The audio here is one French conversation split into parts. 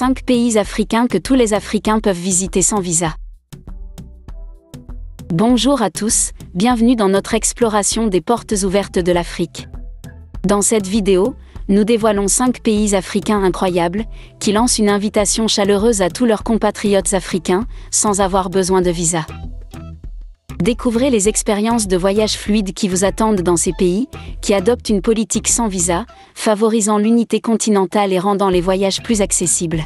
5 pays africains que tous les Africains peuvent visiter sans visa. Bonjour à tous, bienvenue dans notre exploration des portes ouvertes de l'Afrique. Dans cette vidéo, nous dévoilons 5 pays africains incroyables, qui lancent une invitation chaleureuse à tous leurs compatriotes africains, sans avoir besoin de visa. Découvrez les expériences de voyage fluides qui vous attendent dans ces pays, qui adoptent une politique sans visa, favorisant l'unité continentale et rendant les voyages plus accessibles.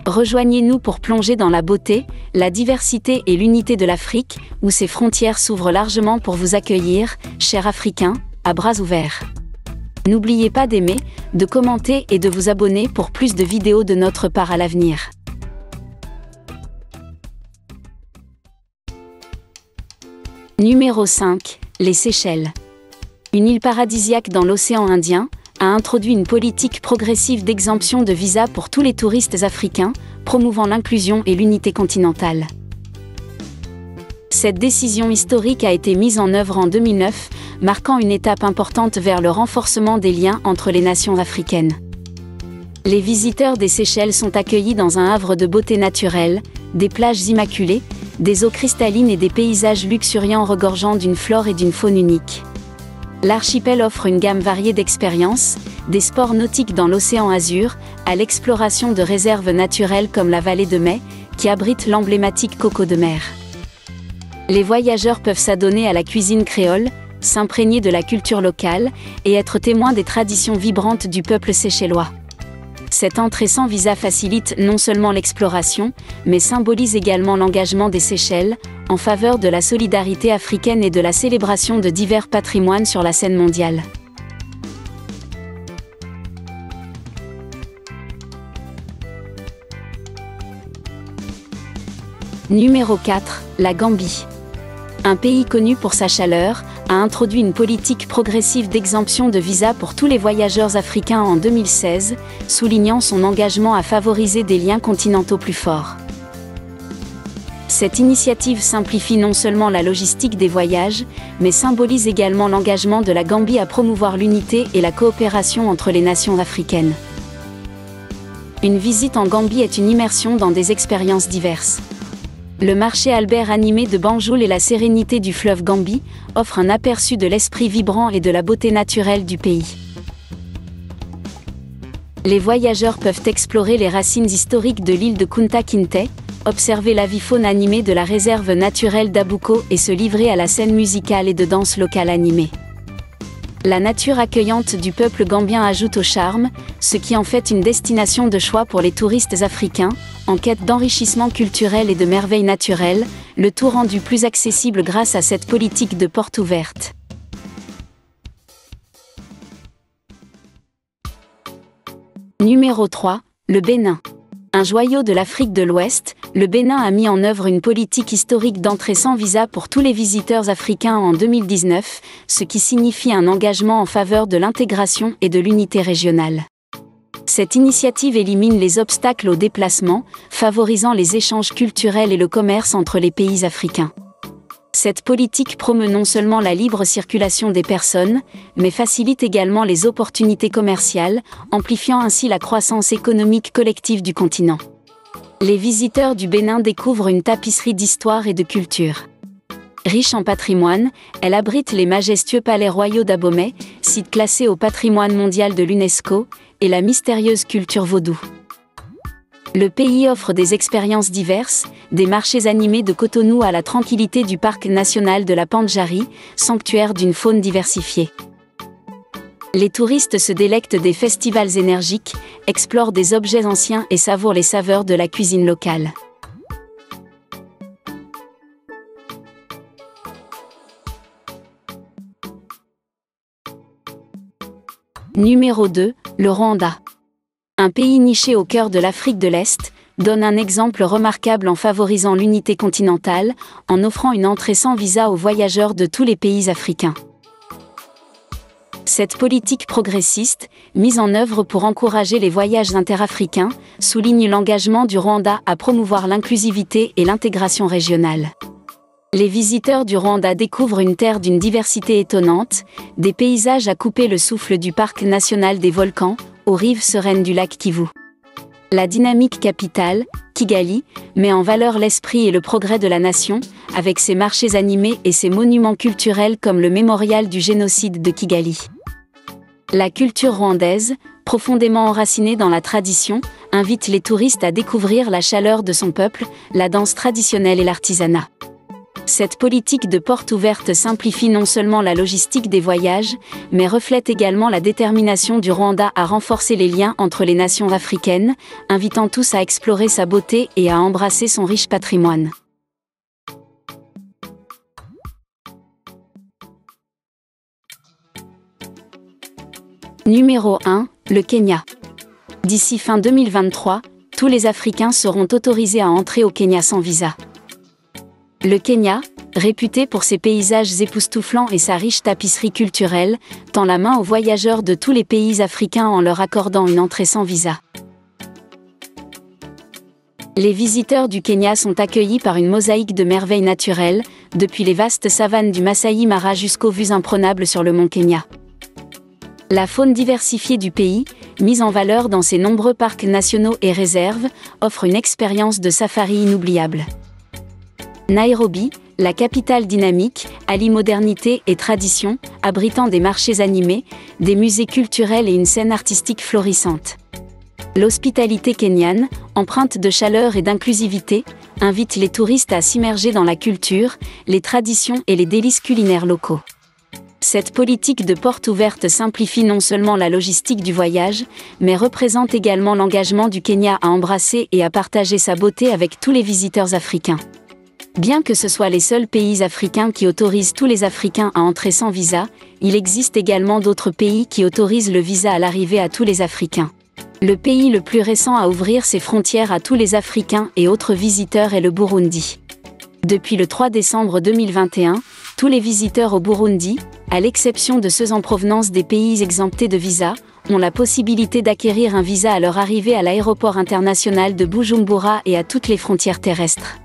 Rejoignez-nous pour plonger dans la beauté, la diversité et l'unité de l'Afrique, où ses frontières s'ouvrent largement pour vous accueillir, chers Africains, à bras ouverts. N'oubliez pas d'aimer, de commenter et de vous abonner pour plus de vidéos de notre part à l'avenir. Numéro 5, les Seychelles. Une île paradisiaque dans l'océan Indien, a introduit une politique progressive d'exemption de visa pour tous les touristes africains, promouvant l'inclusion et l'unité continentale. Cette décision historique a été mise en œuvre en 2009, marquant une étape importante vers le renforcement des liens entre les nations africaines. Les visiteurs des Seychelles sont accueillis dans un havre de beauté naturelle, des plages immaculées, des eaux cristallines et des paysages luxuriants regorgeant d'une flore et d'une faune unique. L'archipel offre une gamme variée d'expériences, des sports nautiques dans l'océan Azur, à l'exploration de réserves naturelles comme la vallée de Mai, qui abrite l'emblématique coco de mer. Les voyageurs peuvent s'adonner à la cuisine créole, s'imprégner de la culture locale, et être témoins des traditions vibrantes du peuple séchellois. Cette entrée sans visa facilite non seulement l'exploration, mais symbolise également l'engagement des Seychelles, en faveur de la solidarité africaine et de la célébration de divers patrimoines sur la scène mondiale. Numéro 4, la Gambie. Un pays connu pour sa chaleur, a introduit une politique progressive d'exemption de visa pour tous les voyageurs africains en 2016, soulignant son engagement à favoriser des liens continentaux plus forts. Cette initiative simplifie non seulement la logistique des voyages, mais symbolise également l'engagement de la Gambie à promouvoir l'unité et la coopération entre les nations africaines. Une visite en Gambie est une immersion dans des expériences diverses. Le marché Albert animé de Banjul et la sérénité du fleuve Gambie offrent un aperçu de l'esprit vibrant et de la beauté naturelle du pays. Les voyageurs peuvent explorer les racines historiques de l'île de Kunta Kinte, observer l'avifaune animée de la réserve naturelle d'Abuko et se livrer à la scène musicale et de danse locale animée. La nature accueillante du peuple gambien ajoute au charme, ce qui en fait une destination de choix pour les touristes africains, en quête d'enrichissement culturel et de merveilles naturelles, le tout rendu plus accessible grâce à cette politique de porte ouverte. Numéro 3, le Bénin. Un joyau de l'Afrique de l'Ouest, le Bénin a mis en œuvre une politique historique d'entrée sans visa pour tous les visiteurs africains en 2019, ce qui signifie un engagement en faveur de l'intégration et de l'unité régionale. Cette initiative élimine les obstacles au déplacement, favorisant les échanges culturels et le commerce entre les pays africains. Cette politique promeut non seulement la libre circulation des personnes, mais facilite également les opportunités commerciales, amplifiant ainsi la croissance économique collective du continent. Les visiteurs du Bénin découvrent une tapisserie d'histoire et de culture. Riche en patrimoine, elle abrite les majestueux palais royaux d'Abomey, site classé au patrimoine mondial de l'UNESCO, et la mystérieuse culture vaudou. Le pays offre des expériences diverses, des marchés animés de Cotonou à la tranquillité du parc national de la Pandjari, sanctuaire d'une faune diversifiée. Les touristes se délectent des festivals énergiques, explorent des objets anciens et savourent les saveurs de la cuisine locale. Numéro 2, le Rwanda. Un pays niché au cœur de l'Afrique de l'Est, donne un exemple remarquable en favorisant l'unité continentale, en offrant une entrée sans visa aux voyageurs de tous les pays africains. Cette politique progressiste, mise en œuvre pour encourager les voyages interafricains, souligne l'engagement du Rwanda à promouvoir l'inclusivité et l'intégration régionale. Les visiteurs du Rwanda découvrent une terre d'une diversité étonnante, des paysages à couper le souffle du parc national des volcans, aux rives sereines du lac Kivu. La dynamique capitale, Kigali, met en valeur l'esprit et le progrès de la nation, avec ses marchés animés et ses monuments culturels comme le mémorial du génocide de Kigali. La culture rwandaise, profondément enracinée dans la tradition, invite les touristes à découvrir la chaleur de son peuple, la danse traditionnelle et l'artisanat. Cette politique de porte ouverte simplifie non seulement la logistique des voyages, mais reflète également la détermination du Rwanda à renforcer les liens entre les nations africaines, invitant tous à explorer sa beauté et à embrasser son riche patrimoine. Numéro 1, le Kenya. D'ici fin 2023, tous les Africains seront autorisés à entrer au Kenya sans visa. Le Kenya, réputé pour ses paysages époustouflants et sa riche tapisserie culturelle, tend la main aux voyageurs de tous les pays africains en leur accordant une entrée sans visa. Les visiteurs du Kenya sont accueillis par une mosaïque de merveilles naturelles, depuis les vastes savanes du Masai Mara jusqu'aux vues imprenables sur le mont Kenya. La faune diversifiée du pays, mise en valeur dans ses nombreux parcs nationaux et réserves, offre une expérience de safari inoubliable. Nairobi, la capitale dynamique, allie modernité et tradition, abritant des marchés animés, des musées culturels et une scène artistique florissante. L'hospitalité kenyane, empreinte de chaleur et d'inclusivité, invite les touristes à s'immerger dans la culture, les traditions et les délices culinaires locaux. Cette politique de porte ouverte simplifie non seulement la logistique du voyage, mais représente également l'engagement du Kenya à embrasser et à partager sa beauté avec tous les visiteurs africains. Bien que ce soit les seuls pays africains qui autorisent tous les Africains à entrer sans visa, il existe également d'autres pays qui autorisent le visa à l'arrivée à tous les Africains. Le pays le plus récent à ouvrir ses frontières à tous les Africains et autres visiteurs est le Burundi. Depuis le 3 décembre 2021, tous les visiteurs au Burundi, à l'exception de ceux en provenance des pays exemptés de visa, ont la possibilité d'acquérir un visa à leur arrivée à l'aéroport international de Bujumbura et à toutes les frontières terrestres.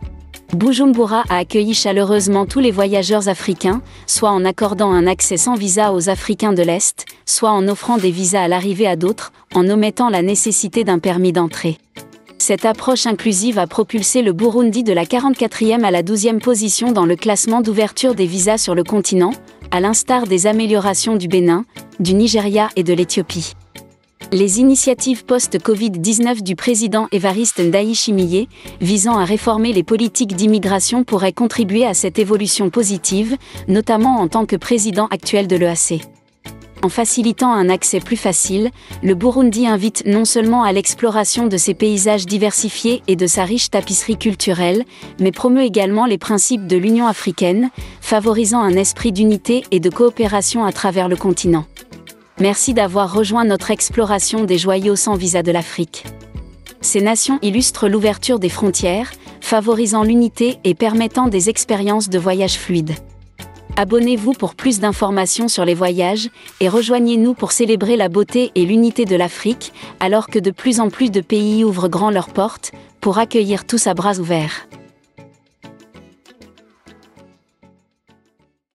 Bujumbura a accueilli chaleureusement tous les voyageurs africains, soit en accordant un accès sans visa aux Africains de l'Est, soit en offrant des visas à l'arrivée à d'autres, en omettant la nécessité d'un permis d'entrée. Cette approche inclusive a propulsé le Burundi de la 44e à la 12e position dans le classement d'ouverture des visas sur le continent, à l'instar des améliorations du Bénin, du Nigeria et de l'Éthiopie. Les initiatives post-Covid-19 du président Évariste Ndayishimiye, visant à réformer les politiques d'immigration pourraient contribuer à cette évolution positive, notamment en tant que président actuel de l'EAC. En facilitant un accès plus facile, le Burundi invite non seulement à l'exploration de ses paysages diversifiés et de sa riche tapisserie culturelle, mais promeut également les principes de l'Union africaine, favorisant un esprit d'unité et de coopération à travers le continent. Merci d'avoir rejoint notre exploration des joyaux sans visa de l'Afrique. Ces nations illustrent l'ouverture des frontières, favorisant l'unité et permettant des expériences de voyage fluides. Abonnez-vous pour plus d'informations sur les voyages et rejoignez-nous pour célébrer la beauté et l'unité de l'Afrique, alors que de plus en plus de pays ouvrent grand leurs portes pour accueillir tous à bras ouverts.